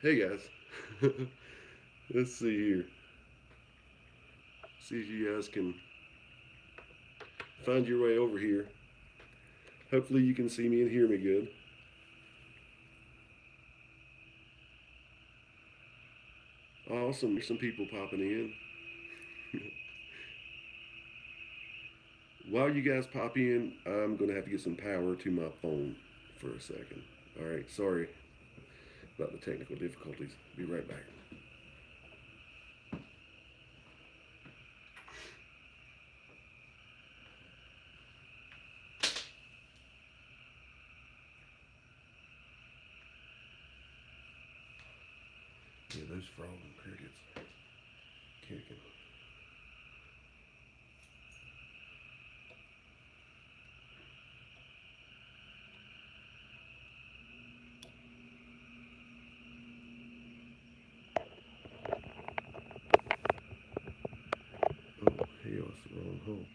Hey guys, let's see here. See if you guys can find your way over here. Hopefully, you can see me and hear me good. Awesome, there's some people popping in. While you guys pop in, I'm going to have to get some power to my phone for a second. All right, sorry about the technical difficulties. Be right back. Yeah, those frogs and crickets kicking. Oh, hell, it's the wrong hole.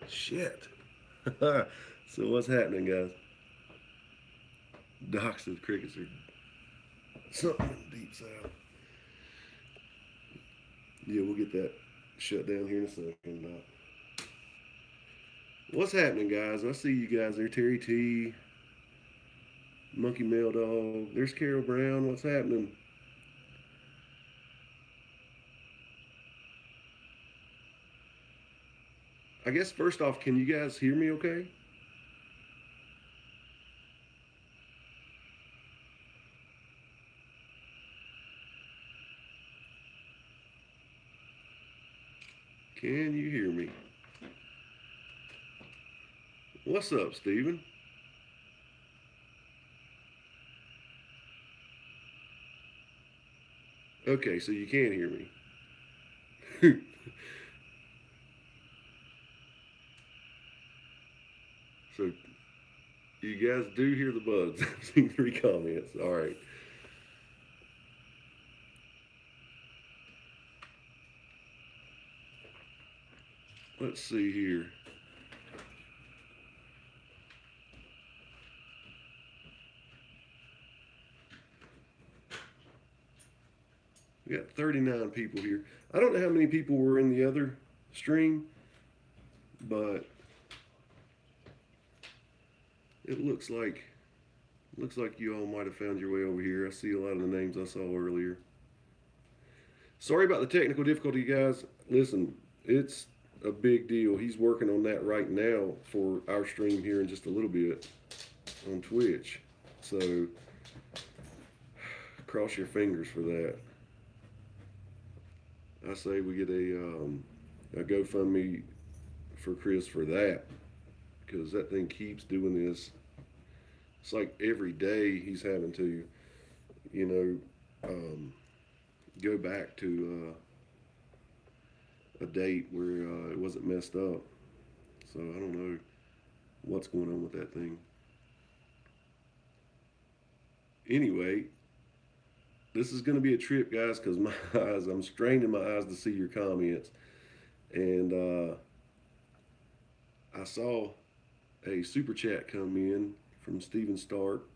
Shit. So what's happening, guys? Doc says crickets are something deep south. Yeah, we'll get that shut down here in a second, Doc. What's happening, guys? I see you guys there. Terry T, Monkey Mail Dog. There's Carol Brown. What's happening? I guess first off, can you guys hear me okay? Can you hear me? What's up, Steven? Okay, so you can hear me. So you guys do hear the bugs. I've seen three comments. All right. Let's see here. We got 39 people here. I don't know how many people were in the other stream, but it looks like you all might have found your way over here. I see a lot of the names I saw earlier. Sorry about the technical difficulty, guys. Listen, it's a big deal. He's working on that right now for our stream here in just a little bit on Twitch. So cross your fingers for that. I say we get a GoFundMe for Chris for that because that thing keeps doing this. It's like every day he's having to, you go back to a date where it wasn't messed up. So I don't know what's going on with that thing. Anyway, this is going to be a trip, guys, because my eyes, I'm straining my eyes to see your comments. And I saw a super chat come in from Steven Stark,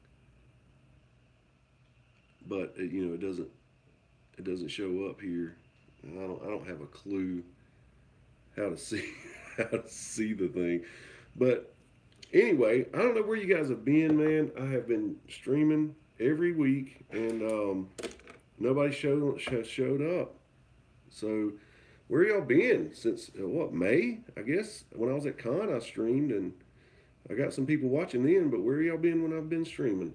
but it doesn't show up here. And I don't have a clue how to see how to see the thing. But anyway, I don't know where you guys have been, man. I have been streaming every week, and nobody showed up. So where y'all been since what, May? I guess when I was at Con, I streamed, and I got some people watching then. But where y'all been when I've been streaming?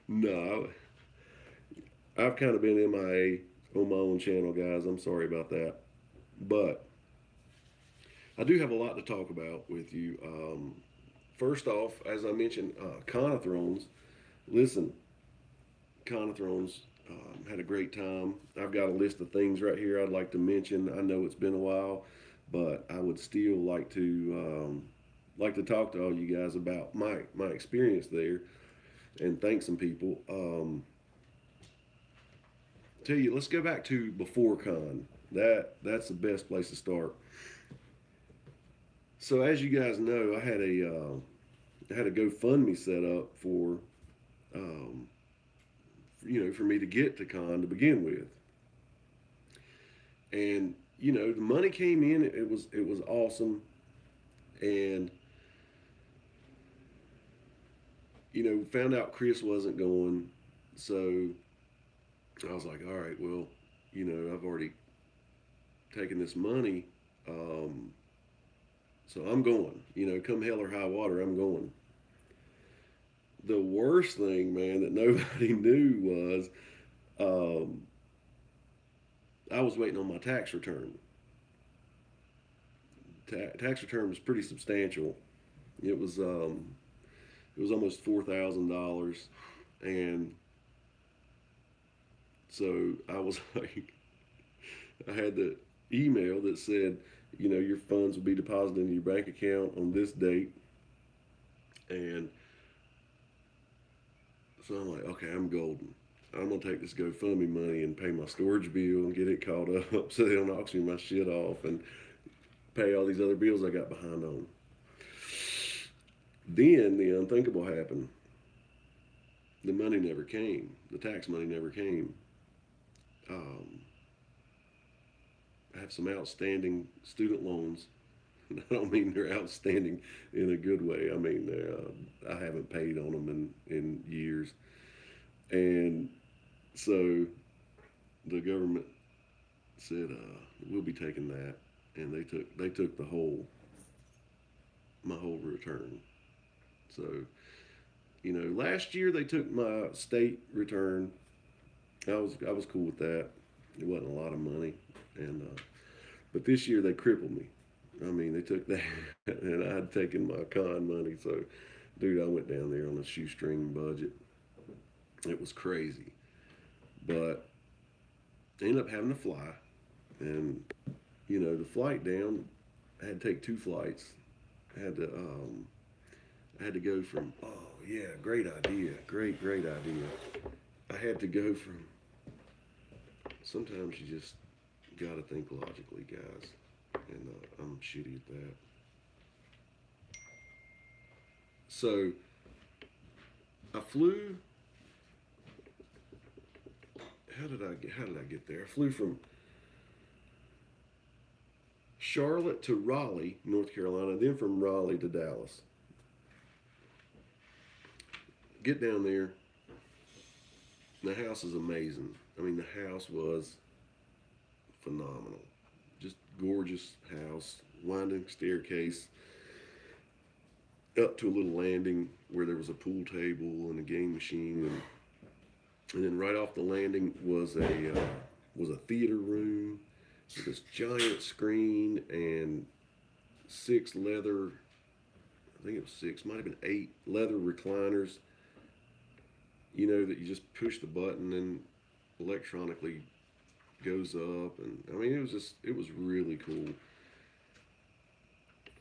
No, I've kind of been MIA on my own channel, guys. I'm sorry about that, but I do have a lot to talk about with you. First off, as I mentioned, Con of Thrones. Listen, Con of Thrones had a great time. I've got a list of things right here I'd like to mention. I know it's been a while, but I would still like to talk to all you guys about my experience there and thank some people. Tell you, let's go back to before con. That's the best place to start. So as you guys know, I had a GoFundMe set up for um, for me to get to con to begin with, and the money came in. It was awesome, and found out Chris wasn't going, so I was like, all right, well, I've already taken this money, um, so I'm going. Come hell or high water, I'm going. The worst thing, man, that nobody knew was um, I was waiting on my tax return. Tax return was pretty substantial. It was um, it was almost $4,000, and so I was like, I had the email that said, your funds will be deposited into your bank account on this date, and so I'm like, okay, I'm golden. I'm gonna take this GoFundMe money and pay my storage bill and get it caught up so they don't auction my shit off and pay all these other bills I got behind on. Then the unthinkable happened. The money never came. The tax money never came. Um, I have some outstanding student loans. I don't mean they're outstanding in a good way. I mean, I haven't paid on them in years. And so the government said, we'll be taking that. And they took my whole return. So, last year they took my state return. I was cool with that. It wasn't a lot of money. And but this year they crippled me. I mean, they took that, and I had taken my con money. So, dude, I went down there on a shoestring budget. It was crazy, but I ended up having to fly, and the flight down, I had to take two flights. I had to I had to go from yeah, great idea, great idea. I had to go from. Sometimes you just gotta think logically, guys, and I'm shitty at that. So I flew. How did I get there? I flew from Charlotte to Raleigh, North Carolina, then from Raleigh to Dallas. Get down there. The house is amazing. I mean, the house was phenomenal. Just gorgeous house, winding staircase up to a little landing where there was a pool table and a game machine, and then right off the landing was a theater room with this giant screen and six leather. I think it was six, might have been eight leather recliners. That you just push the button and electronically goes up, and I mean it was really cool.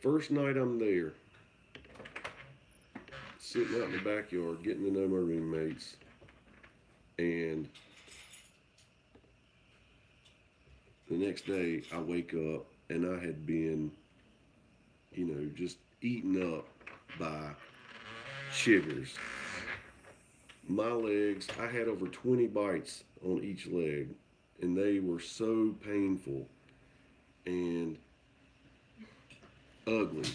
First night I'm there, sitting out in the backyard getting to know my roommates, and the next day I wake up and I had been, just eaten up by chiggers. My legs, I had over 20 bites on each leg, and they were so painful and ugly.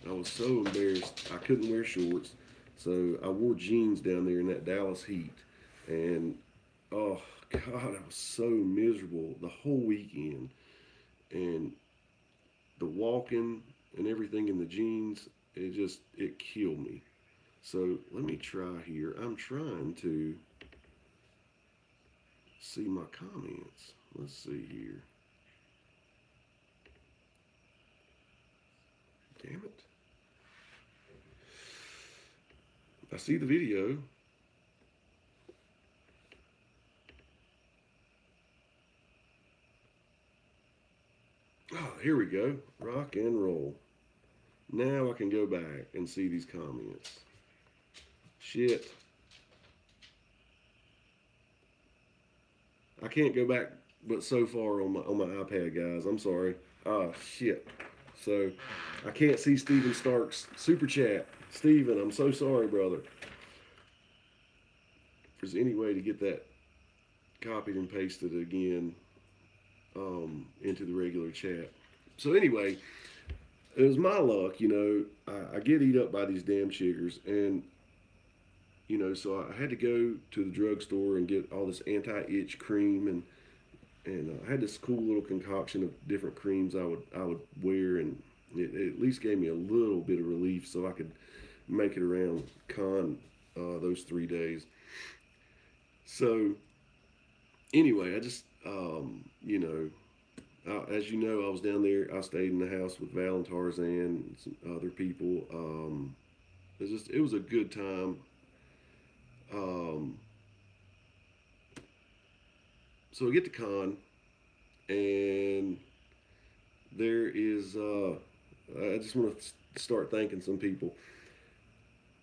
I was so embarrassed. I couldn't wear shorts, so I wore jeans down there in that Dallas heat, and oh God, I was so miserable the whole weekend, and the walking and everything in the jeans, it killed me. So let me try here. I'm trying to see my comments. Let's see here. Damn it. I see the video. Oh, Here we go. Rock and roll. Now I can go back and see these comments. Shit. I can't go back but so far on my iPad, guys. I'm sorry. Ah, shit. So I can't see Steven Stark's super chat. Steven, I'm so sorry, brother. If there's any way to get that copied and pasted again into the regular chat. So anyway, it was my luck, I get eat up by these damn chiggers, and so I had to go to the drugstore and get all this anti-itch cream, and I had this cool little concoction of different creams I would wear, and it at least gave me a little bit of relief so I could make it around con those 3 days. So anyway, I just as you know, I was down there. I stayed in the house with Val and Tarzan and some other people. It was a good time. Um, so we get to con, and there is. I just want to start thanking some people.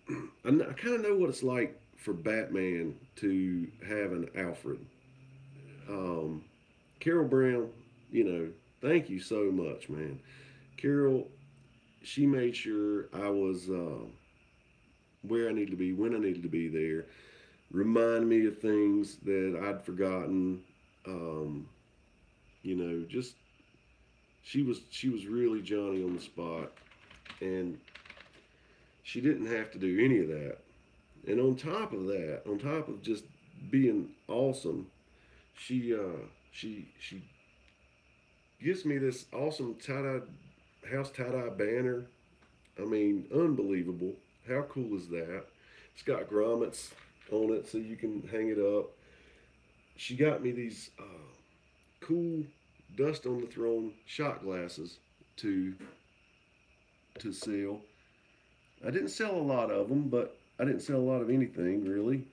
I kind of know what it's like for Batman to have an Alfred. Carol Brown, thank you so much, man. Carol, she made sure I was where I needed to be, when I needed to be there. Remind me of things that I'd forgotten. Um, just she was really Johnny on the spot, and she didn't have to do any of that. And on top of that, on top of just being awesome, she gives me this awesome tie-dye house tie-dye banner. I mean, unbelievable. How cool is that? It's got grommets on it so you can hang it up. She got me these cool dust on the throne shot glasses to sell. I didn't sell a lot of them, but I didn't sell a lot of anything really.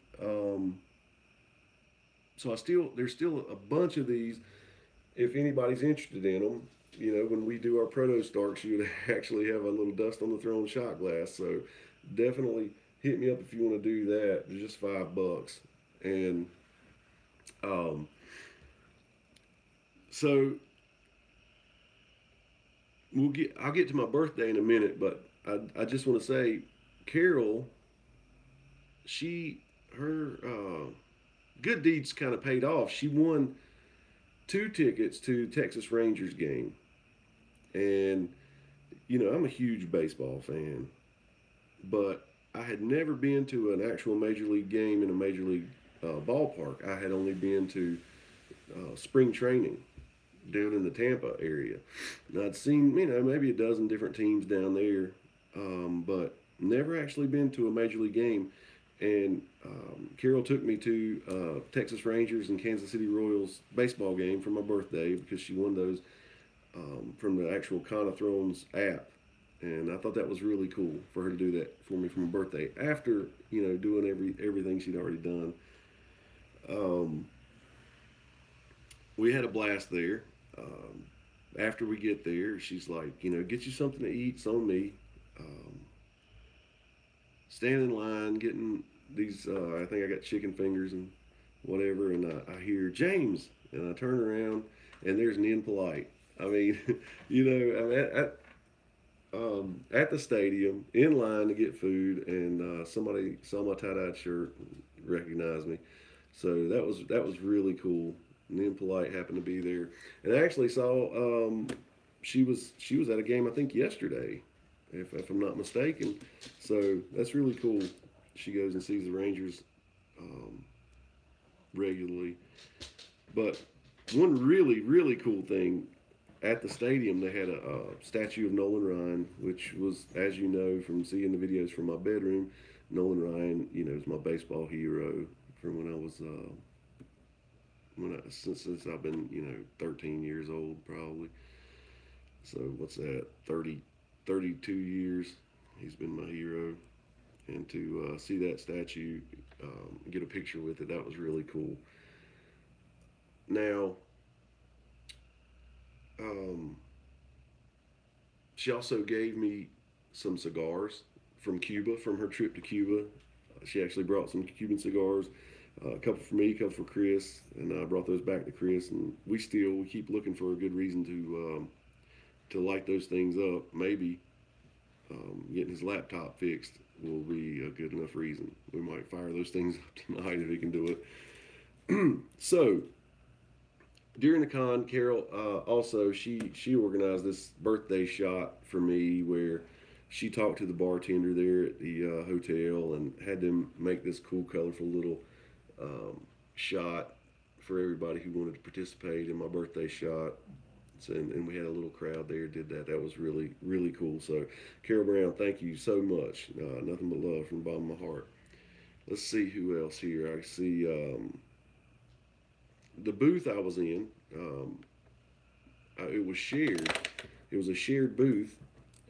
So there's still a bunch of these. If anybody's interested in them, when we do our proto starks, you would actually have a little dust on the throne shot glass. So definitely hit me up if you want to do that. They're just $5, and um, so I'll get to my birthday in a minute, but I just want to say, Carol, her good deeds kind of paid off. She won 2 tickets to Texas Rangers game, and I'm a huge baseball fan, but I had never been to an actual major league game in a major league ballpark. I had only been to spring training down in the Tampa area. And I'd seen, maybe a dozen different teams down there, but never actually been to a major league game. And Carol took me to Texas Rangers and Kansas City Royals baseball game for my birthday because she won those from the actual Con of Thrones app. And I thought that was really cool for her to do that for me for my birthday after, doing everything she'd already done. We had a blast there. After we get there, she's like, get you something to eat. It's on me. Stand in line, getting these. I think I got chicken fingers and whatever, and I hear James, and I turn around, and there's Nin Polite. I mean, I'm at the stadium in line to get food, and somebody saw my tie-dyed shirt, and recognized me. So that was really cool. Nin Polite happened to be there, and I actually saw she was at a game I think yesterday, if I'm not mistaken. So that's really cool. She goes and sees the Rangers regularly. But one really cool thing at the stadium, they had a statue of Nolan Ryan, which was, as you know from seeing the videos from my bedroom, Nolan Ryan, is my baseball hero from when I was since I've been 13 years old probably. So what's that, 32 years he's been my hero, and to see that statue, get a picture with it, that was really cool. Now, She also gave me some cigars from Cuba, from her trip to Cuba. She actually brought some Cuban cigars, a couple for me, a couple for Chris, and I brought those back to Chris. And we keep looking for a good reason to light those things up. Maybe getting his laptop fixed will be a good enough reason. We might fire those things up tonight if he can do it. So during the con, Carol also she organized this birthday shot for me where she talked to the bartender there at the hotel and had them make this cool, colorful little shot for everybody who wanted to participate in my birthday shot. So, and we had a little crowd there. Did that. That was really, really cool. So, Carol Brown, thank you so much. Nothing but love from the bottom of my heart. Let's see who else here. I see the booth I was in. It was shared. It was a shared booth,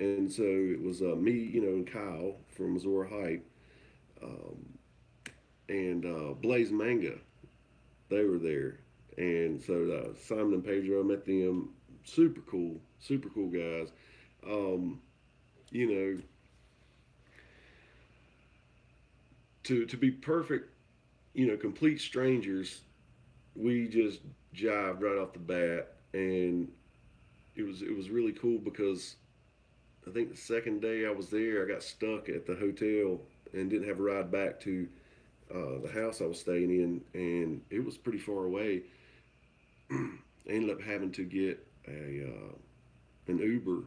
and so it was me, and Kyle from Missouri Height, um, and Blaze Manga. They were there, and so Simon and Pedro, I met them. Super cool guys. Um, you know, to be perfect, complete strangers. We just jived right off the bat, and it was really cool because I think the second day I was there, I got stuck at the hotel and didn't have a ride back to the house I was staying in, and it was pretty far away. I ended up having to get a an Uber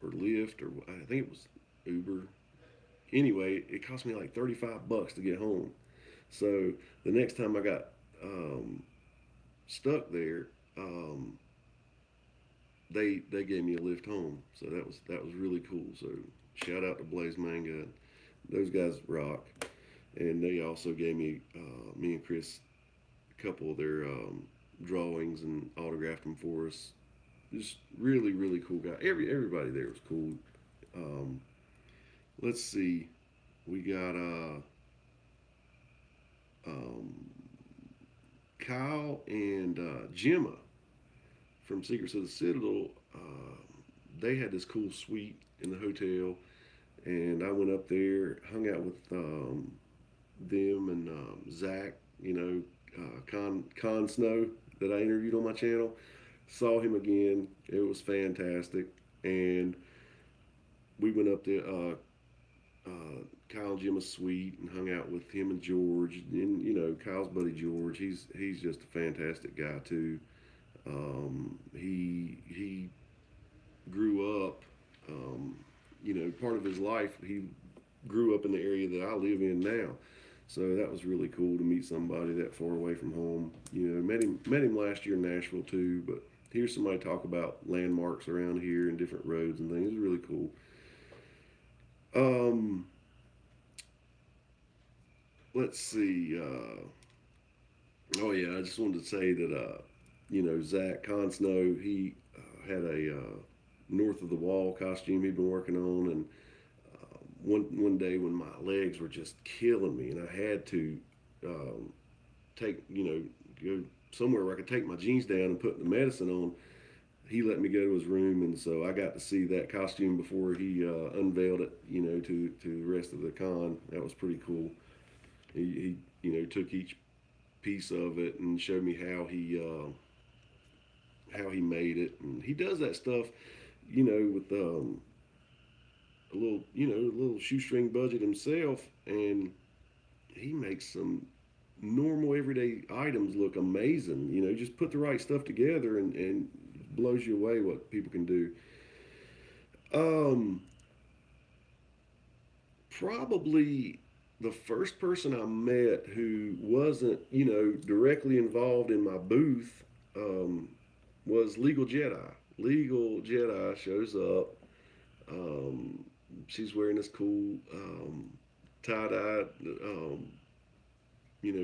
or Lyft, or I think it was Uber. Anyway, it cost me like $35 to get home. So the next time I got stuck there, they gave me a lift home. So that was really cool. So shout out to Blaze Manga. Those guys rock. And they also gave me and Chris, a couple of their drawings and autographed them for us. Just really, really cool guy. Everybody there was cool. Um, let's see. We got um, Kyle and Gemma from Secrets of the Citadel. They had this cool suite in the hotel, and I went up there, hung out with them and Zach, Con Snow that I interviewed on my channel. Saw him again. It was fantastic, and we went up to Kyle and Gemma's suite and hung out with him and George, and Kyle's buddy George. He's just a fantastic guy too. He grew up. Part of his life he grew up in the area that I live in now. So that was really cool to meet somebody that far away from home. Met him last year in Nashville too, but hear somebody talk about landmarks around here and different roads and things. It was really cool. Let's see. Oh yeah, I just wanted to say that Zach Consnow, he had a North of the Wall costume he'd been working on, and one day when my legs were just killing me, and I had to take go somewhere where I could take my jeans down and put the medicine on. He let me go to his room, and so I got to see that costume before he unveiled it, to the rest of the con. That was pretty cool. He took each piece of it and showed me how he made it, and he does that stuff, with a little shoestring budget himself, and he makes some normal everyday items look amazing. Just put the right stuff together and blows you away what people can do. Probably the first person I met who wasn't, directly involved in my booth was Legal Jedi. Legal Jedi shows up. She's wearing this cool tie-dye,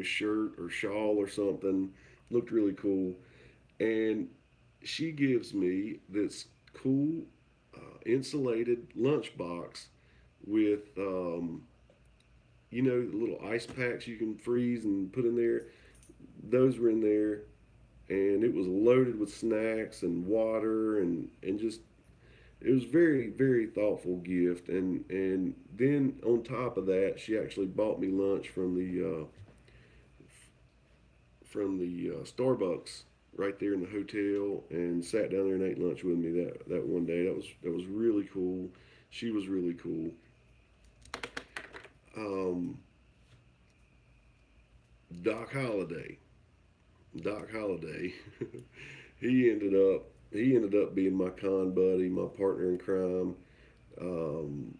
shirt or shawl or something. Looked really cool. And she gives me this cool insulated lunchbox with, the little ice packs you can freeze and put in there. Those were in there, and it was loaded with snacks and water and just it was very, very thoughtful gift. And then on top of that, she actually bought me lunch from the Starbucks right there in the hotel, and sat down there and ate lunch with me that one day. That was really cool. She was really cool. Um, Doc Holliday. Doc Holliday. he ended up he ended up being my con buddy, my partner in crime. Um,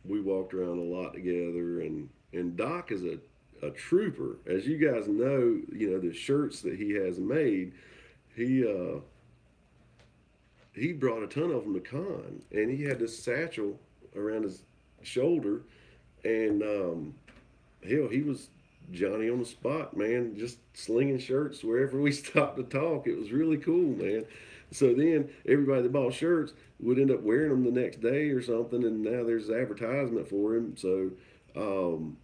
we walked around a lot together, and Doc is a trooper. As you guys know, the shirts that he has made. He uh, he brought a ton of them to con, and he had this satchel around his shoulder, and hell, he was Johnny on the spot, man, just slinging shirts wherever we stopped to talk. It was really cool, man. So then everybody that bought shirts would end up wearing them the next day or something, and now there's advertisement for him. So um,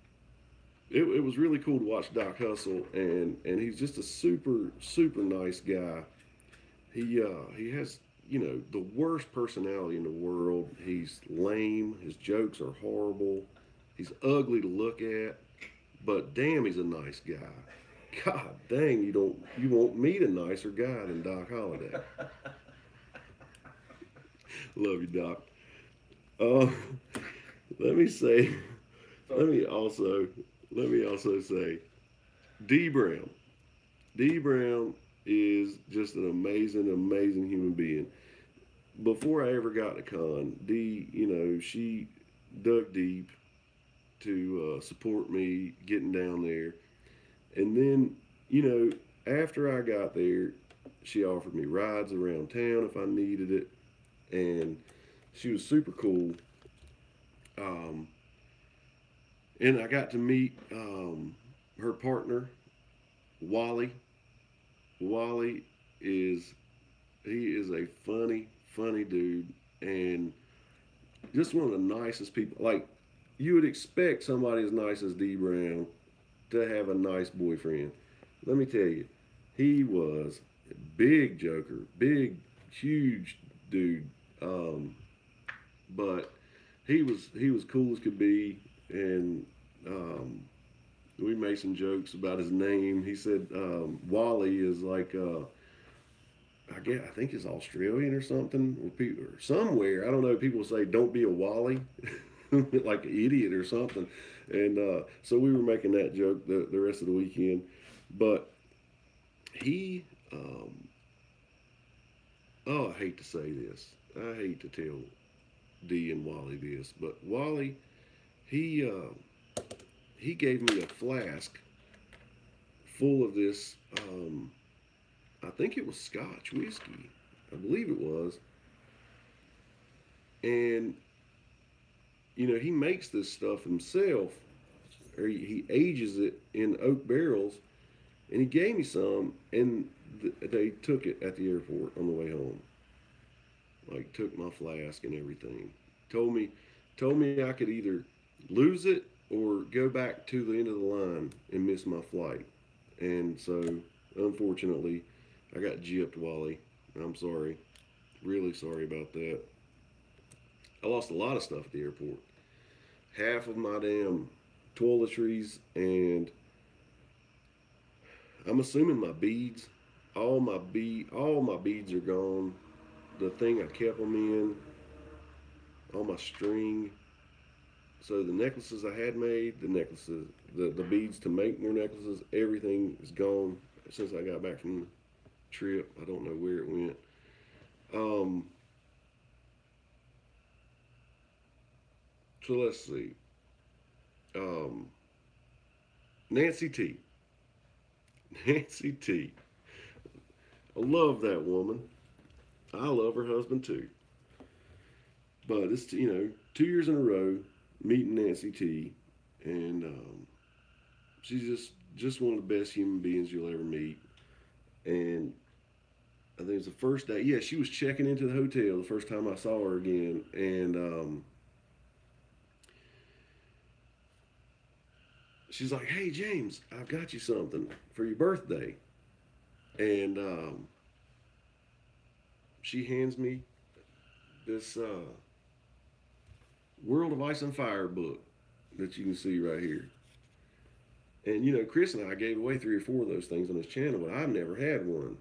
it was really cool to watch Doc hustle, and he's just a super super nice guy. He has the worst personality in the world. He's lame. His jokes are horrible. He's ugly to look at, but damn, he's a nice guy. God dang, you won't meet a nicer guy than Doc Holliday. Love you, Doc. Uh, let me say, let me also let me also say, D Brown. D Brown is just an amazing, amazing human being. Before I ever got to con, D, she dug deep to support me getting down there. And then, after I got there, she offered me rides around town if I needed it. And she was super cool. Um, and I got to meet her partner, Wally. Wally is he is a funny, funny dude, and just one of the nicest people. Like, you would expect somebody as nice as D Brown to have a nice boyfriend. Let me tell you, he was a big joker, big, huge dude. Um, but he was cool as could be, and we made some jokes about his name. He said Wally is like I think it's Australian or something, or somewhere. I don't know. People say don't be a Wally, like an idiot or something. And so we were making that joke the rest of the weekend. But he, oh, I hate to say this. I hate to tell D and Wally this, but Wally, he he gave me a flask full of this. I think it was Scotch whiskey. I believe it was. And he makes this stuff himself, or he ages it in oak barrels. And he gave me some, and they took it at the airport on the way home. Like, took my flask and everything. Told me I could either lose it or go back to the end of the line and miss my flight. And so, unfortunately, I got gypped, Wally. I'm sorry. Really sorry about that. I lost a lot of stuff at the airport. Half of my damn toiletries, and I'm assuming my beads. All my beads are gone. The thing I kept them in, all my string. So the necklaces I had made, the beads to make their necklaces, everything is gone since I got back from the trip. I don't know where it went. Um, so let's see. Um, Nancy T. Nancy T. I love that woman. I love her husband too. But it's 2 years in a row meeting Nancy T, and she's just one of the best human beings you'll ever meet. And I think it was the first day. Yeah, she was checking into the hotel the first time I saw her again, and she's like, "Hey James, I've got you something for your birthday," and she hands me this World of Ice and Fire book that you can see right here. And you know, Chris and I gave away 3 or 4 of those things on his channel, but I've never had one.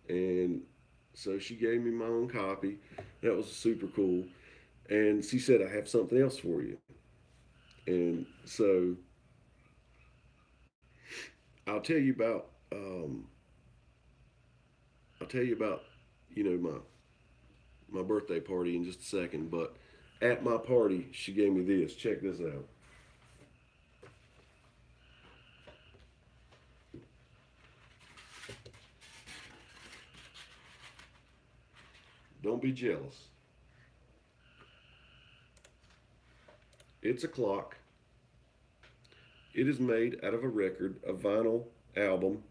And so she gave me my own copy. That was super cool. And she said, I have something else for you. And so I'll tell you about I'll tell you about you know my birthday party in just a second. But at my party, she gave me this. Check this out. Don't be jealous. It's a clock. It is made out of a record, a vinyl album.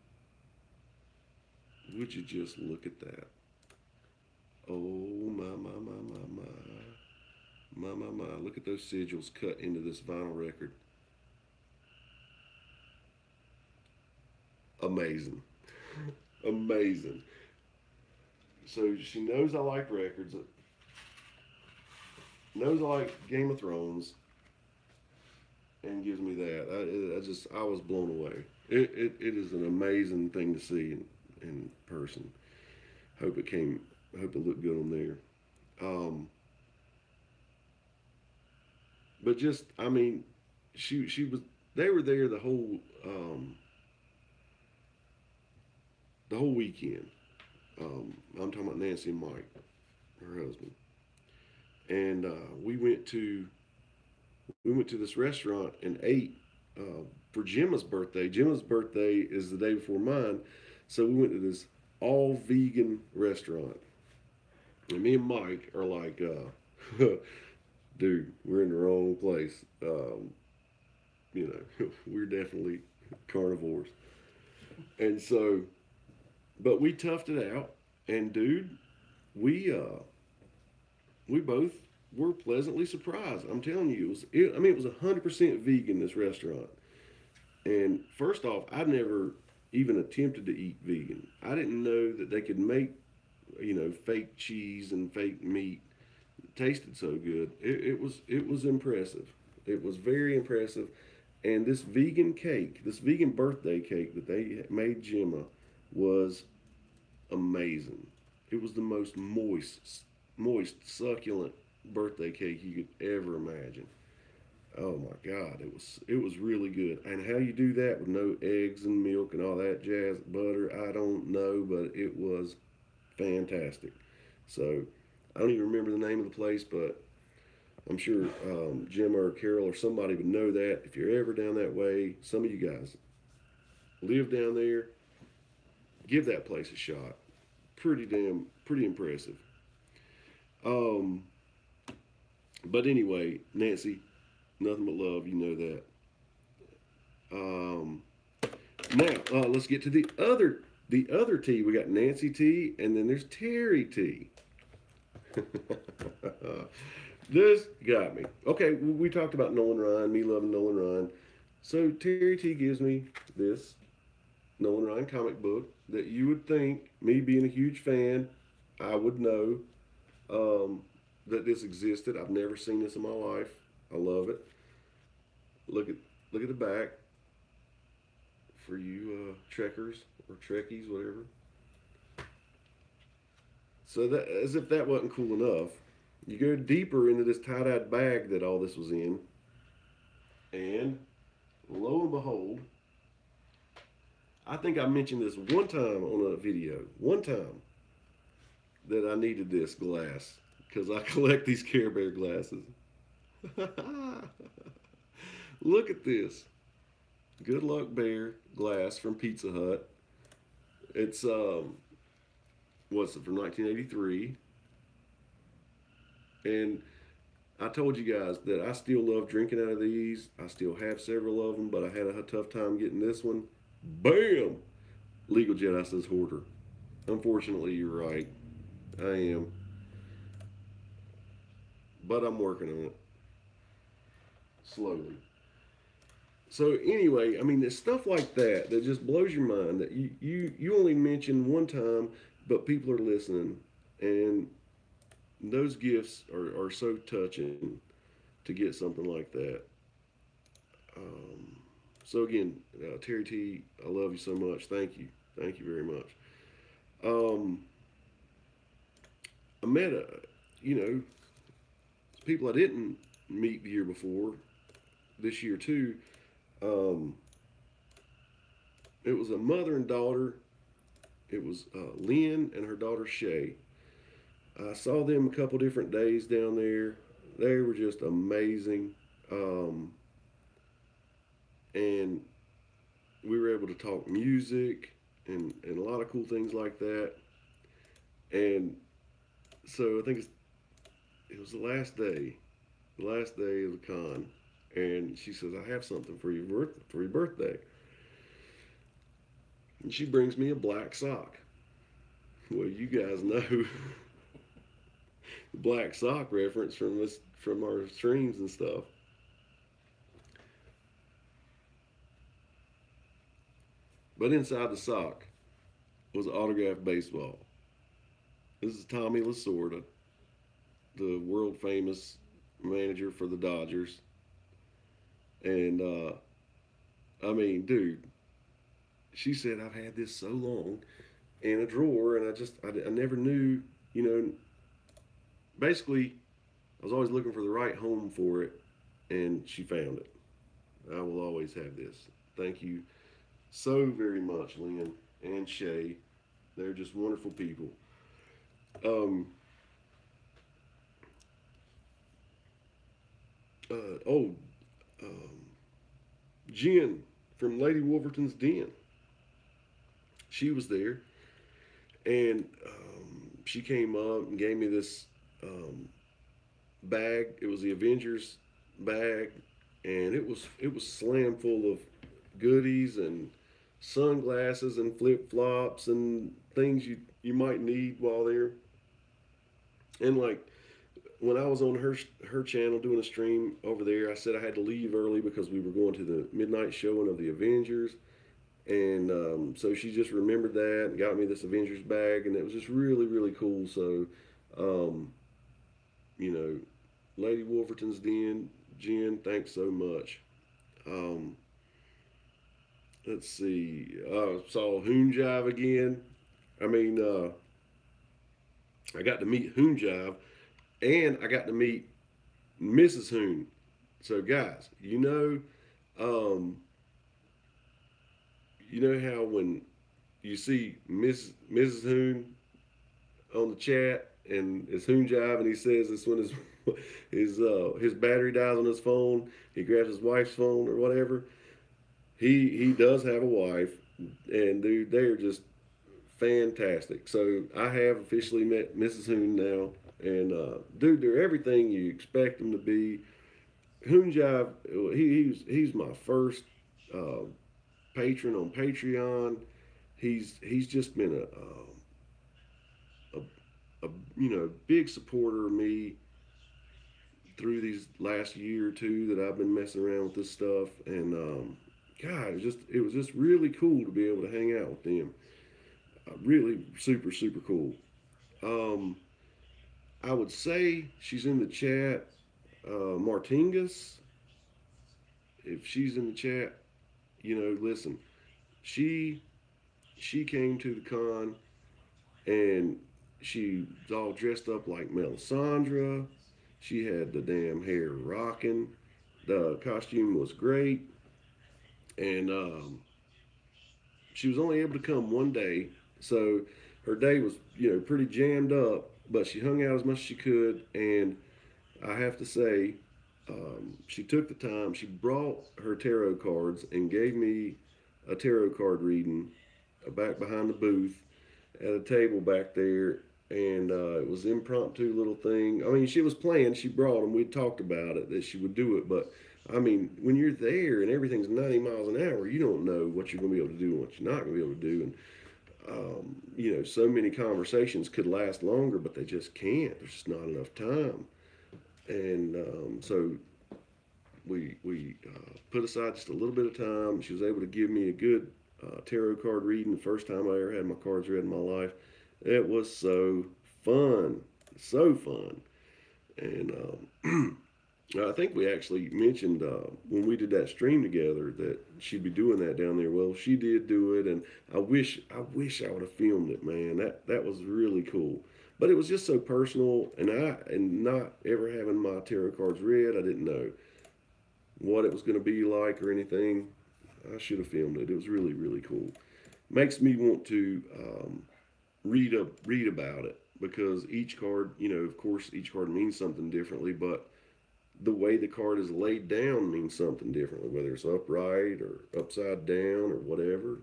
Would you just look at that? Oh my my my my my my my my! Look at those sigils cut into this vinyl record. Amazing, amazing. So she knows I like records. Knows I like Game of Thrones, and gives me that. I was blown away. It is an amazing thing to see in person. Hope it came. Hope it looked good on there. Um, but just I mean, she was. They were there the whole weekend. I'm talking about Nancy and Mike, her husband, and we went to this restaurant and ate for Gemma's birthday. Gemma's birthday is the day before mine, so we went to this all vegan restaurant. And me and Mike are like, dude, we're in the wrong place. You know, we're definitely carnivores. And so, but we toughed it out. And dude, we we both were pleasantly surprised. I'm telling you, I mean, it was 100% vegan. This restaurant. And first off, I'd never even attempted to eat vegan. I didn't know that they could make, you know, fake cheese and fake meat. It tasted so good. It was impressive. It was very impressive. And this vegan cake, this vegan birthday cake that they made Gemma, was amazing. It was the most moist, succulent birthday cake you could ever imagine. Oh my God, it was really good. And how you do that with no eggs and milk and all that jazz, butter, I don't know, but it was fantastic. So I don't even remember the name of the place, but I'm sure Jim or Carol or somebody would know that. If you're ever down that way, some of you guys live down there, give that place a shot. Pretty impressive. Um, but anyway, Nancy, nothing but love. You know that. Um, Now let's get to the other tea. We got Nancy tea, and then there's Terry tea. This got me. Okay, we talked about Nolan Ryan, me loving Nolan Ryan. So Terry T gives me this Nolan Ryan comic book that you would think, me being a huge fan, I would know that this existed. I've never seen this in my life. I love it. Look at look at the back for you trekkers or trekkies, whatever. So that, as if that wasn't cool enough, you go deeper into this tie-dyed bag that all this was in, and lo and behold, I think I mentioned this one time on a video, one time, that I needed this glass because I collect these Care Bear glasses. Look at this. Good Luck Bear glass from Pizza Hut. It's what's it from 1983, and I told you guys that I still love drinking out of these. I still have several of them, but I had a tough time getting this one. Bam! Legal Jedi says hoarder. Unfortunately, you're right. I am, but I'm working on it slowly. So anyway, I mean, there's stuff like that that just blows your mind that you only mention one time, but people are listening, and those gifts are so touching to get something like that. Um, so again, Terry T, I love you so much. Thank you very much. Um, I met you know, people I didn't meet the year before. This year too. Um, it was a mother and daughter. It was Lynn and her daughter Shay. I saw them a couple different days down there. They were just amazing. Um, and we were able to talk music and a lot of cool things like that. And so I think it was the last day of the con. And she says, I have something for your birthday. And she brings me a black sock. Well, you guys know the black sock reference from our streams and stuff. But inside the sock was autographed baseball. This is Tommy Lasorda, the world famous manager for the Dodgers. And I mean, dude, she said I've had this so long in a drawer, and I never knew, you know. Basically, I was always looking for the right home for it, and she found it. I will always have this. Thank you so very much, Lynn and Shay. They're just wonderful people. Um, oh, um, Jen from Lady Wolverton's Den. She was there, and she came up and gave me this bag. It was the Avengers bag, and it was slam full of goodies and sunglasses and flip flops and things you might need while there. And like when I was on her channel doing a stream over there, I said I had to leave early because we were going to the midnight showing of the Avengers. And so she just remembered that and got me this Avengers bag, and it was just really, really cool. So, um, you know, Lady Wolverton's Den, Jen, thanks so much. Um, let's see. Saw Hoon Jive again. I mean, I got to meet Hoon Jive, and I got to meet Mrs. Hoon. So, guys, um, you know how when you see Mrs. Hoon on the chat and it's Hoon Jive and he says this when his battery dies on his phone, he grabs his wife's phone or whatever. He does have a wife, and dude, they're just fantastic. So I have officially met Mrs. Hoon now, and dude, they're everything you expect them to be. Hoon Jive, he's my first uh, patron on Patreon. He's just been a big supporter of me through these last year or two that I've been messing around with this stuff, and God, it was just really cool to be able to hang out with them. Really super super cool. Um, I would say she's in the chat. Martinez, if she's in the chat, listen, she she came to the con and she was all dressed up like Melisandre. She had the damn hair rocking. The costume was great, and she was only able to come one day, so her day was pretty jammed up. But she hung out as much as she could, and I have to say, she took the time. She brought her tarot cards and gave me a tarot card reading back behind the booth at a table back there. And it was an impromptu little thing. I mean, she was playing. She brought them. We talked about it that she would do it. But I mean, when you're there and everything's 90 miles an hour, you don't know what you're going to be able to do and what you're not going to be able to do. And so many conversations could last longer, but they just can't. There's just not enough time. And so we put aside just a little bit of time. She was able to give me a good tarot card reading. The first time I ever had my cards read in my life. It was so fun. So fun. And I think we actually mentioned when we did that stream together that she'd be doing that down there. Well, she did do it, and I wish I would have filmed it, man. That was really cool. But it was just so personal, and not ever having my tarot cards read, I didn't know what it was going to be like or anything. I should have filmed it. It was really really cool. Makes me want to read about it because each card, of course, each card means something differently, but the way the card is laid down means something differently, whether it's upright or upside down or whatever,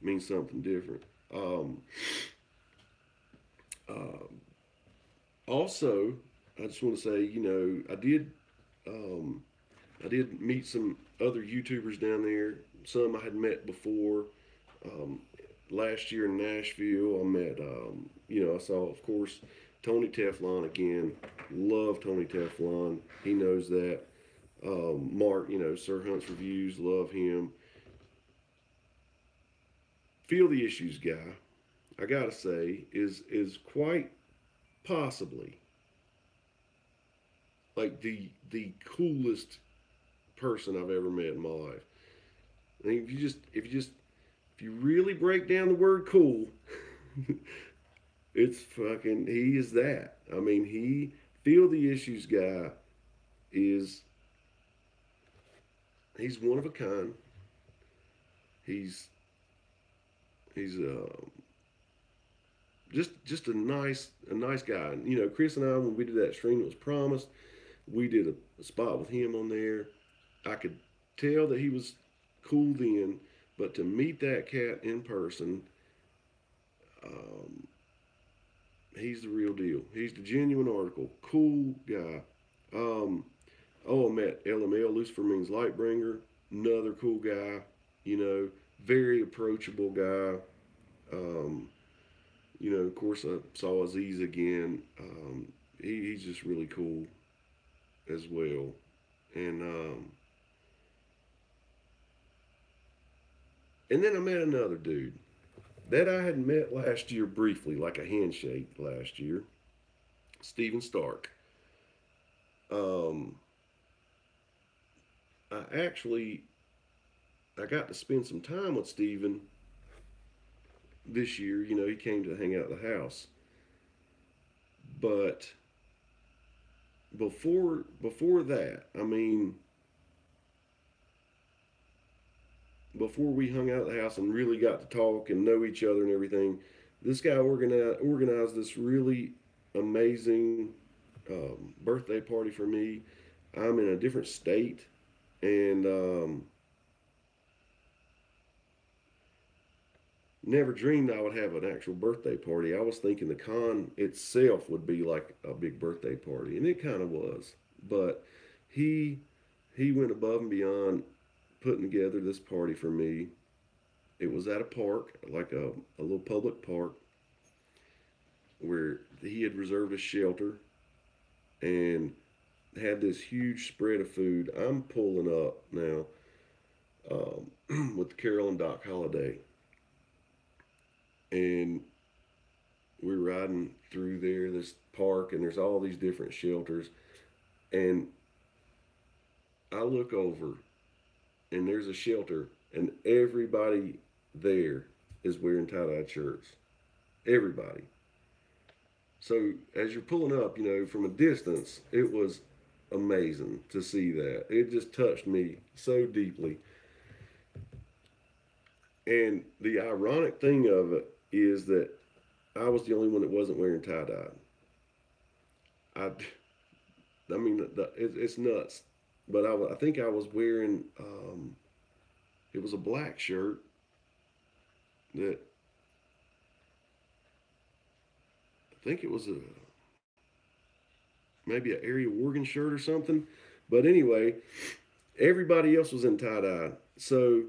means something different. Um, uh, Also, I just want to say, um, I did meet some other YouTubers down there. Some I had met before. Um, Last year in Nashville, I met, I saw, of course, Tony Teflon again. Love Tony Teflon. He knows that. Mark, Sir Hunt's Reviews, love him. Feel the Issues guy, I gotta say, is quite possibly like the coolest person I've ever met in my life. I think if you really break down the word cool, it's fucking he is that. I mean, he Feel the Issues guy is he's one of a kind. He's he's just a nice guy. And, Chris and I, when we did that stream, it was promised. We did a spot with him on there. I could tell that he was cool then, but to meet that cat in person, um, he's the real deal. He's the genuine article. Cool guy. Um, I met LML, Lucifer Means Lightbringer. Another cool guy. Very approachable guy. Um, of course, I saw Aziz again. He's just really cool as well. And then I met another dude that I had met last year briefly, like a handshake last year. Steven Stark. Um, I actually I got to spend some time with Steven this year. He came to hang out at the house, but before that, I mean, before we hung out at the house and really got to talk and know each other and everything, this guy organized this really amazing birthday party for me. I'm in a different state, and never dreamed I would have an actual birthday party. I was thinking the con itself would be like a big birthday party, and it kind of was. But he he went above and beyond putting together this party for me. It was at a park, like a little public park, where he had reserved a shelter and had this huge spread of food. I'm pulling up now with Carol and Doc Holliday, and we're riding through there, this park, and there's all these different shelters. And I look over, and there's a shelter, and everybody there is wearing tie dye shirts. Everybody. So as you're pulling up, from a distance, it was amazing to see that. It just touched me so deeply. And the ironic thing of it is that I was the only one that wasn't wearing tie dye. I, I mean, it's nuts. But I think I was wearing, it was a black shirt that I think it was maybe an area Oregon shirt or something. But anyway, everybody else was in tie dye. So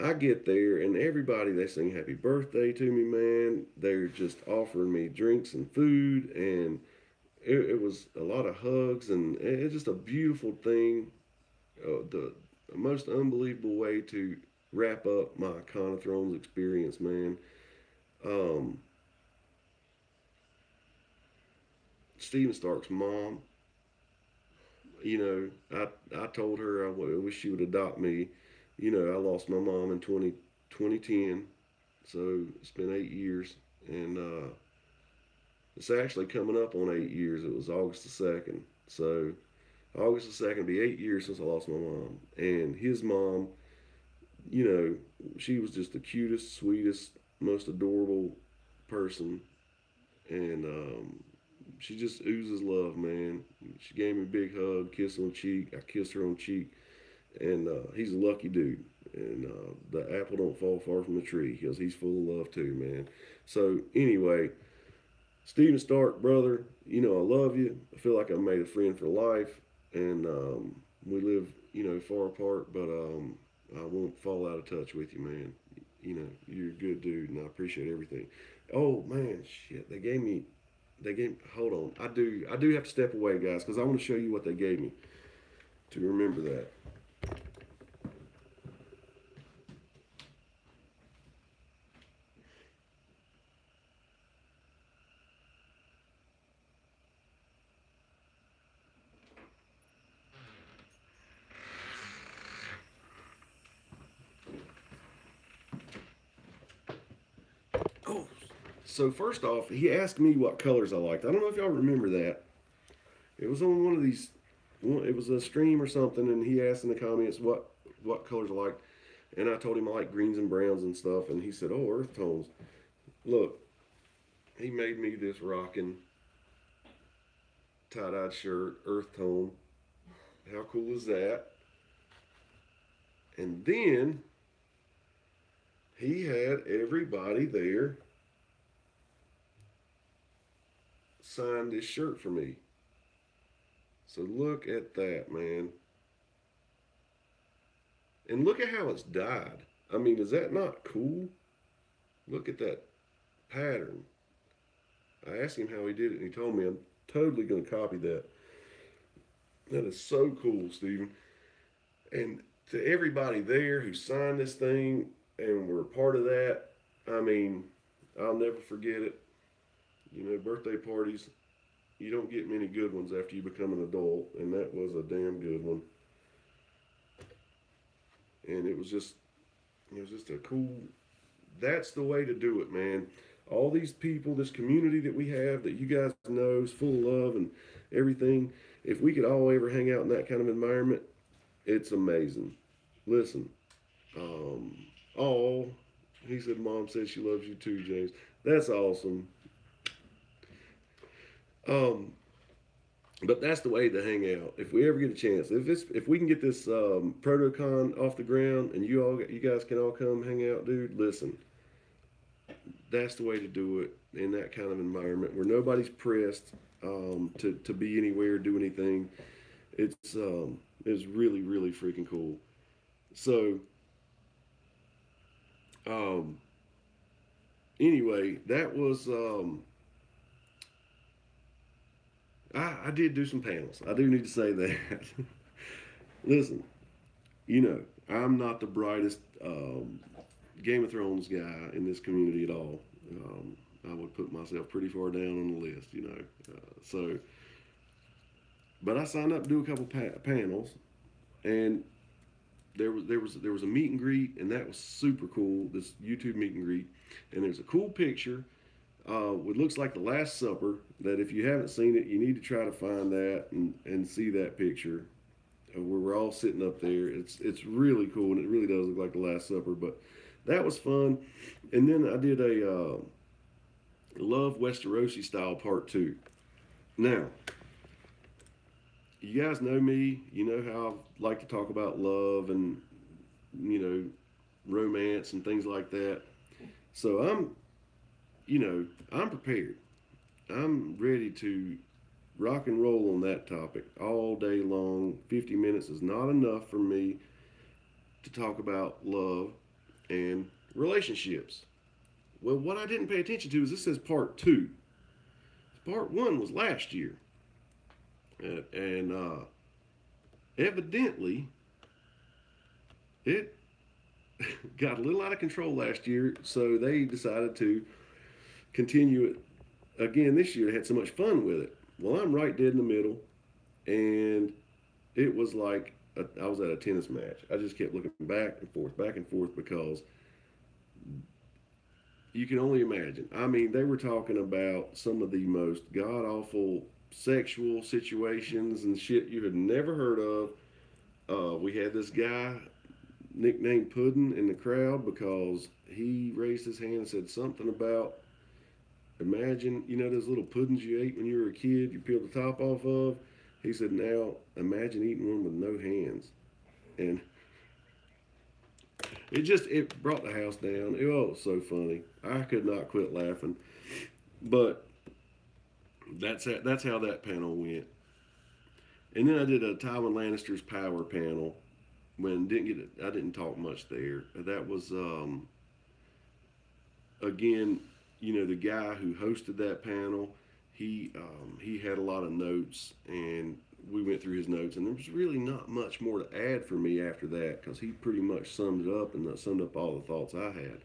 I get there and everybody they sing happy birthday to me, man. They're just offering me drinks and food, and it was a lot of hugs, and it's just a beautiful thing. The most unbelievable way to wrap up my Con of Thrones experience, man. Um, Steven Stark's mom, I told her I wish she would adopt me. I lost my mom in 2010, so it's been 8 years, and it's actually coming up on 8 years. It was August the 2nd, so August the 2nd will be 8 years since I lost my mom. And his mom, she was just the cutest, sweetest, most adorable person, and she just oozes love, man. She gave me a big hug, kiss on the cheek. I kissed her on the cheek, and he's a lucky dude. And the apple don't fall far from the tree because he's full of love too, man. So anyway, Steven Stark, brother, I love you. I feel like I made a friend for life, and we live, far apart, but I won't fall out of touch with you, man. You're a good dude, and I appreciate everything. Oh man, shit, they gave. Hold on, I do have to step away, guys, because I want to show you what they gave me to remember that. Oh, so first off, he asked me what colors I liked. I don't know if y'all remember that. It was on one of these. It was a stream or something, and he asked in the comments what colors I liked, and I told him I like greens and browns and stuff, and he said, "Oh, earth tones." Look, he made me this rocking tie-dyed shirt, earth tone. How cool is that? And then he had everybody there sign this shirt for me. So look at that, man. And look at how it's dyed. I mean, is that not cool? Look at that pattern. I asked him how he did it, and he told me I'm totally going to copy that. That is so cool, Stephen. And to everybody there who signed this thing and were a part of that, I mean, I'll never forget it. Birthday parties, you don't get many good ones after you become an adult, and that was a damn good one. And it was just a cool. That's the way to do it, man. All these people, this community that we have, that you guys know is full of love and everything. If we could all ever hang out in that kind of environment, it's amazing. Listen, um, oh, he said, Mom says she loves you too, James. That's awesome. Um, but that's the way to hang out. If we ever get a chance, if we can get this protocon off the ground, and you guys can all come hang out, dude. Listen, that's the way to do it in that kind of environment where nobody's pressed to be anywhere, do anything. It's really really freaking cool. So um, anyway, that was I did do some panels. I do need to say that. Listen, I'm not the brightest Game of Thrones guy in this community at all. I would put myself pretty far down on the list. So, but I signed up to do a couple panels, and there was a meet and greet, and that was super cool. This YouTube meet and greet, and there's a cool picture. It looks like the Last Supper. That if you haven't seen it, you need to try to find that and see that picture where we're all sitting up there. It's really cool, and it really does look like the Last Supper. But that was fun. And then I did a Love Westerosi style part two. Now, you guys know me. You know how I like to talk about love and you know romance and things like that. So I'm prepared. I'm ready to rock and roll on that topic all day long. 50 minutes is not enough for me to talk about love and relationships. Well, what I didn't pay attention to is this says part two. Part one was last year. And evidently, it got a little out of control last year, so they decided to continue it again this year. They had so much fun with it. Well, I'm right dead in the middle, and it was like I was at a tennis match. I just kept looking back and forth, because you can only imagine. I mean, they were talking about some of the most god awful sexual situations and shit you had never heard of. We had this guy nicknamed Puddin in the crowd because he raised his hand and said something about, imagine, those little puddings you ate when you were a kid, you peeled the top off of. He said, now imagine eating one with no hands. And it brought the house down. It was so funny. I could not quit laughing. But that's how that panel went. And then I did a Tywin Lannister's power panel. When didn't get it, I didn't talk much there. That was again, the guy who hosted that panel. He had a lot of notes, and we went through his notes, and there was really not much more to add for me after that, because he pretty much summed it up and summed up all the thoughts I had.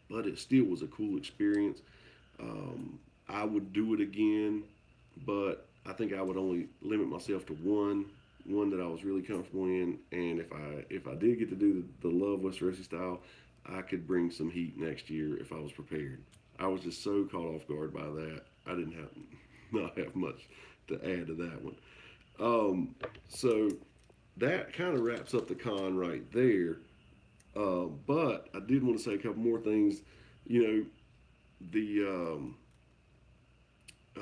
But it still was a cool experience. I would do it again, but I think I would only limit myself to one that I was really comfortable in. And if I did get to do the Love Westerosi style, I could bring some heat next year if I was prepared. I was just so caught off guard by that. I didn't have not have much to add to that one. So that kind of wraps up the con right there. But I did want to say a couple more things. You know, the uh,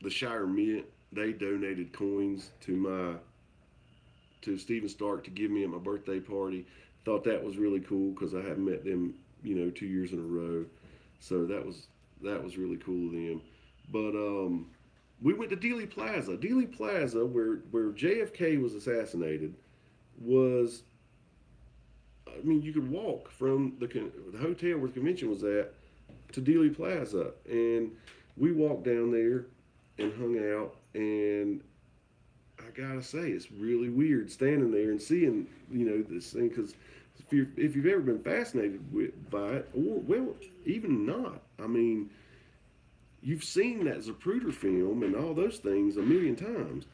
the Shire Mint, they donated coins to Stephen Stark to give me at my birthday party. Thought that was really cool because I hadn't met them, 2 years in a row. So that was really cool of them. But we went to Dealey Plaza. Dealey Plaza, where JFK was assassinated, was, I mean, you could walk from the hotel where the convention was at to Dealey Plaza, and we walked down there and hung out. And I gotta say, it's really weird standing there and seeing, this thing, because if you've ever been fascinated by it, or well, even not, I mean, you've seen that Zapruder film and all those things a million times,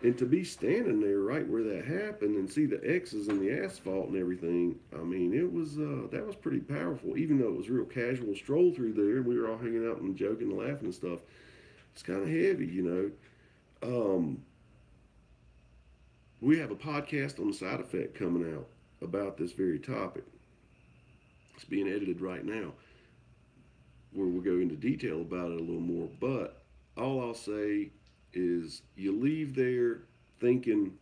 and to be standing there right where that happened and see the X's in the asphalt and everything, I mean, it was that was pretty powerful. Even though it was a real casual stroll through there, and we were all hanging out and joking and laughing and stuff, it's kind of heavy. We have a podcast on the Side Effect coming out about this very topic. It's being edited right now, where we'll go into detail about it a little more. But all I'll say is you leave there thinking,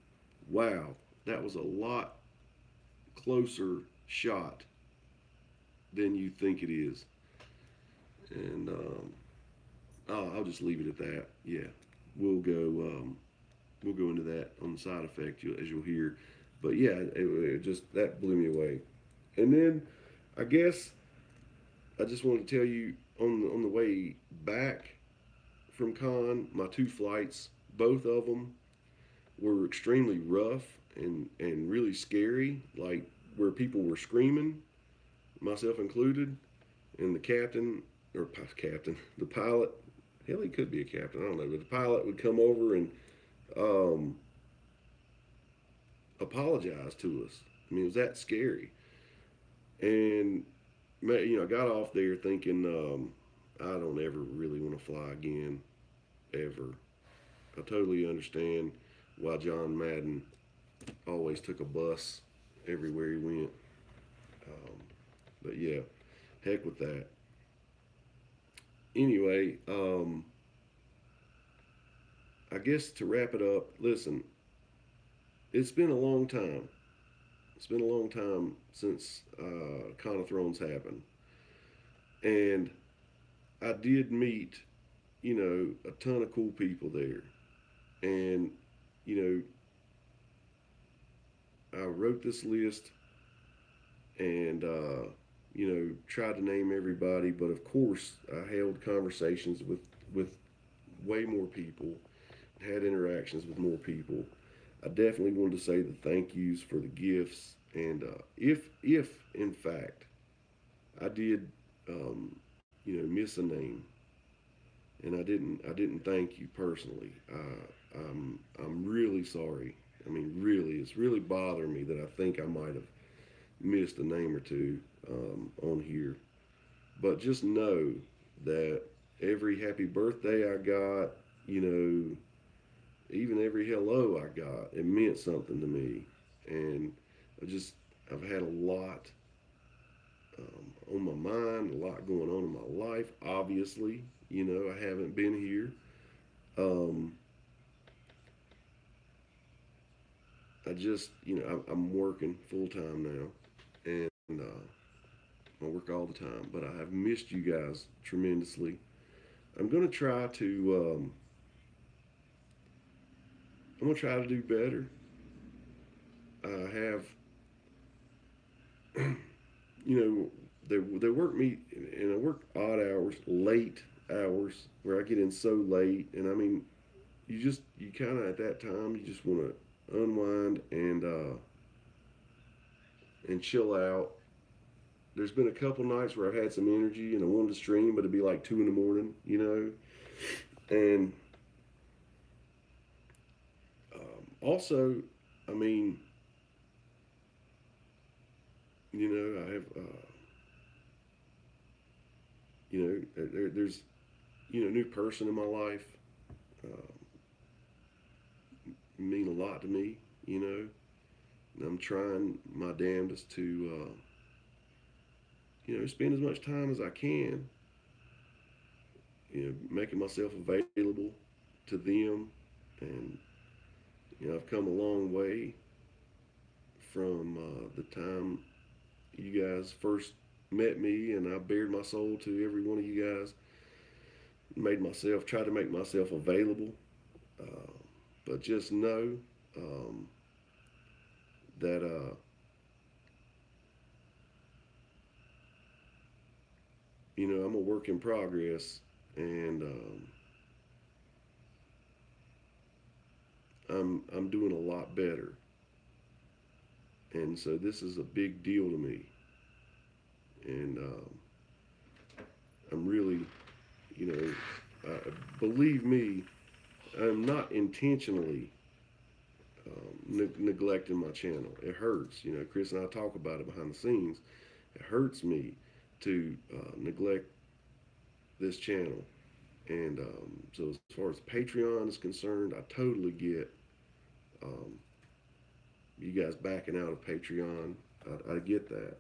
wow, that was a lot closer shot than you think it is. And I'll just leave it at that. Yeah, we'll go. We'll go into that on the Side Effect, as you'll hear. But yeah, it just that blew me away. And then I guess I just wanted to tell you on the way back from con, my two flights, both of them were extremely rough and really scary, like where people were screaming, myself included, and the pilot, hell, he could be a captain, I don't know, but the pilot would come over and um, apologize to us. I mean, it was that scary. And I got off there thinking, I don't ever really want to fly again, ever. I totally understand why John Madden always took a bus everywhere he went. Um, but yeah, heck with that. Anyway, I guess to wrap it up, listen, it's been a long time. It's been a long time since Con of Thrones happened. And I did meet, a ton of cool people there. And, you I wrote this list and, tried to name everybody. But of course, I held conversations with way more people, had interactions with more people. I definitely wanted to say the thank yous for the gifts. And if in fact I did, miss a name, and I didn't thank you personally. I'm really sorry. I mean, really, it's really bothering me that I think I might have missed a name or two on here. But just know that every happy birthday I got, you know, even every hello I got, it meant something to me. And I just, I've had a lot on my mind, a lot going on in my life. Obviously, you know, I haven't been here. Um, I just, you know, I'm working full time now, and I work all the time. But I have missed you guys tremendously. I'm gonna try to, I'm gonna try to do better. I have, you know, they work me, and I work odd hours, late hours, where I get in so late, and I mean, you kind of at that time you just want to unwind and chill out. There's been a couple nights where I've had some energy and I wanted to stream, but it'd be like 2 in the morning, you know. And also, I mean, you know, I have, you know, there's, you know, new person in my life mean a lot to me, you know. And I'm trying my damnedest to, you know, spend as much time as I can, you know, making myself available to them. And, you know, I've come a long way from the time you guys first met me, and I bared my soul to every one of you guys. Tried to make myself available. Uh, but just know um, that, you know, I'm a work in progress, and I'm doing a lot better. And so this is a big deal to me. And I'm really, you know, believe me, I'm not intentionally neglecting my channel. It hurts. You know, Chris and I talk about it behind the scenes. It hurts me to neglect this channel. And so, as far as Patreon is concerned, I totally get um, you guys backing out of Patreon. I get that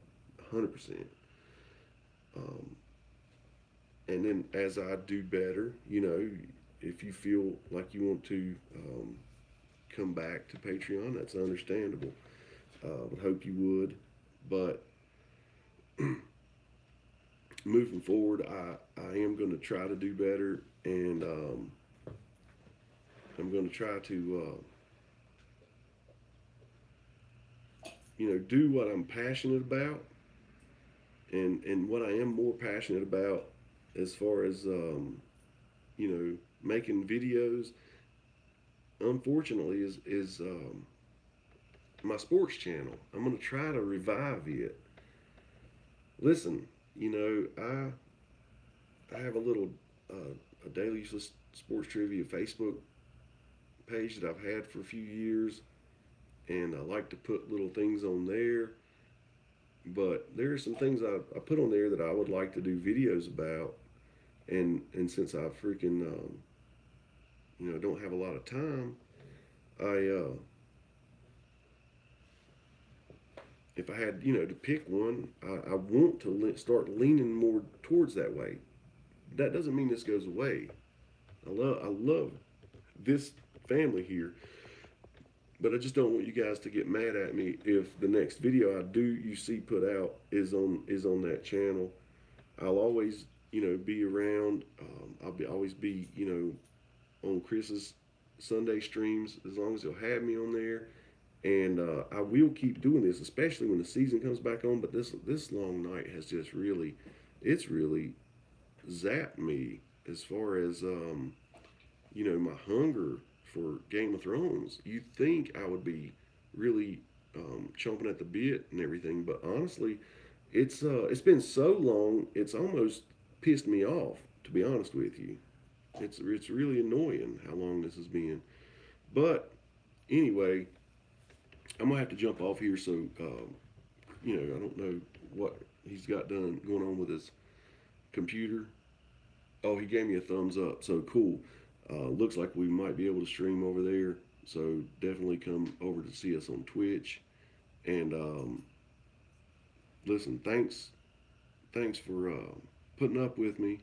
100%. Um, and then as I do better, you know, if you feel like you want to come back to Patreon, that's understandable. I would hope you would. But moving forward, I am going to try to do better, and I'm going to try to, you know, do what I'm passionate about, and what I am more passionate about, as far as you know, making videos. Unfortunately, is my sports channel. I'm going to try to revive it. Listen, you know, I have a little a daily useless sports trivia Facebook page that I've had for a few years, and I like to put little things on there. But there are some things I put on there that I would like to do videos about, and since I freaking you know, don't have a lot of time, I if I had, you know, to pick one, I want to start leaning more towards that way. That doesn't mean this goes away. I love this family here, but I just don't want you guys to get mad at me if the next video I do you see put out is on that channel. I'll always, you know, be around. Always be, you know, on Chris's Sunday streams as long as he'll have me on there. And I will keep doing this, especially when the season comes back on. But this long night has just really, it's really zapped me as far as you know, my hunger for Game of Thrones. You'd think I would be really chomping at the bit and everything, but honestly, it's been so long, it's almost pissed me off, to be honest with you. It's really annoying how long this has been. But anyway, I'm gonna have to jump off here. So I don't know what he's got done going on with his computer. Oh, he gave me a thumbs up. So cool. Looks like we might be able to stream over there. So definitely come over to see us on Twitch. And listen, thanks for putting up with me.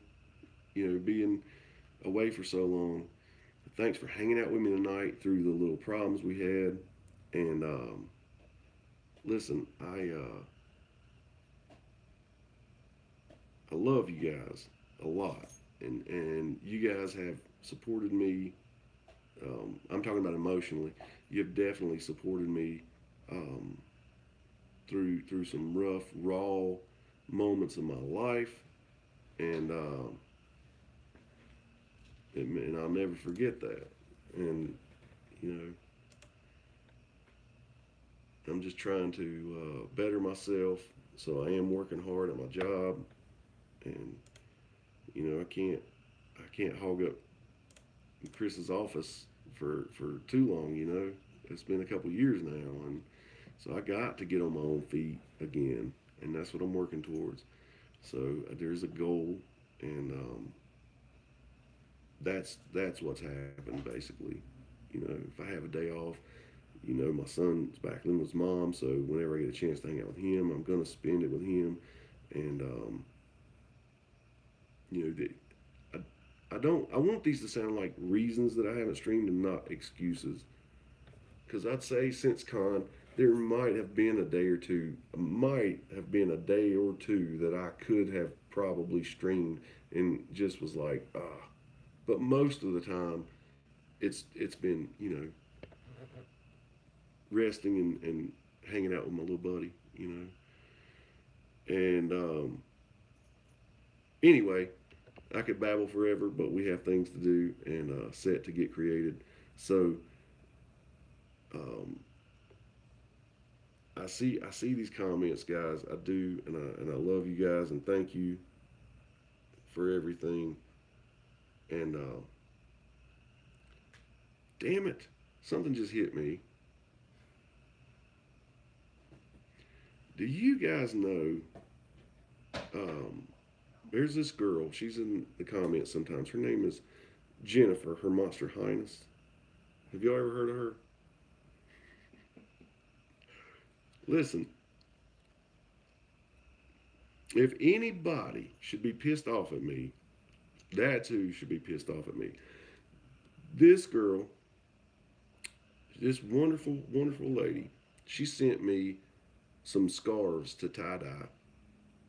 Being away for so long. Thanks for hanging out with me tonight through the little problems we had. And listen, I love you guys a lot, and you guys have supported me. I'm talking about emotionally. You've definitely supported me um, through some rough, raw moments of my life, and I'll never forget that. And you know, I'm just trying to better myself. So I am working hard at my job, and I can't hog up Chris's office for too long. It's been a couple years now, and so I got to get on my own feet again, and that's what I'm working towards. So there's a goal, and that's what's happened basically. If I have a day off, my son's back living with his mom, so whenever I get a chance to hang out with him, I'm gonna spend it with him, and you know, the, I don't. I want these to sound like reasons that I haven't streamed and not excuses. Because I'd say since Con, there might have been a day or two that I could have probably streamed and just was like, ah. But most of the time, it's been resting and hanging out with my little buddy, And anyway, I could babble forever, but we have things to do and set to get created. So um, I see these comments, guys. I do, and I love you guys, and thank you for everything. And damn it, something just hit me. Do you guys know? Um, there's this girl. She's in the comments sometimes. Her name is Jennifer. Her Monster Highness. Have y'all ever heard of her? Listen, if anybody should be pissed off at me, that's who should be pissed off at me. This girl, this wonderful, wonderful lady, she sent me some scarves to tie dye.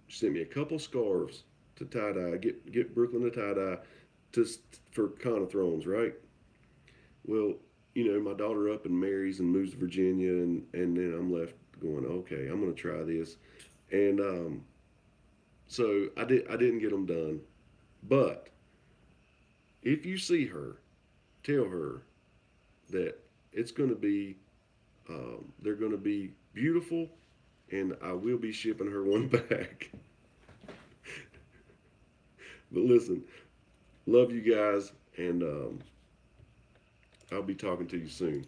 She sent me a couple scarves to tie dye. Get Brooklyn to tie dye to for Con of Thrones, right? Well, my daughter up and marries and moves to Virginia, and then I'm left going, okay, I'm gonna try this, and so I didn't get them done, but if you see her, tell her that it's gonna be they're gonna be beautiful, and I will be shipping her one back. But listen, love you guys, and I'll be talking to you soon.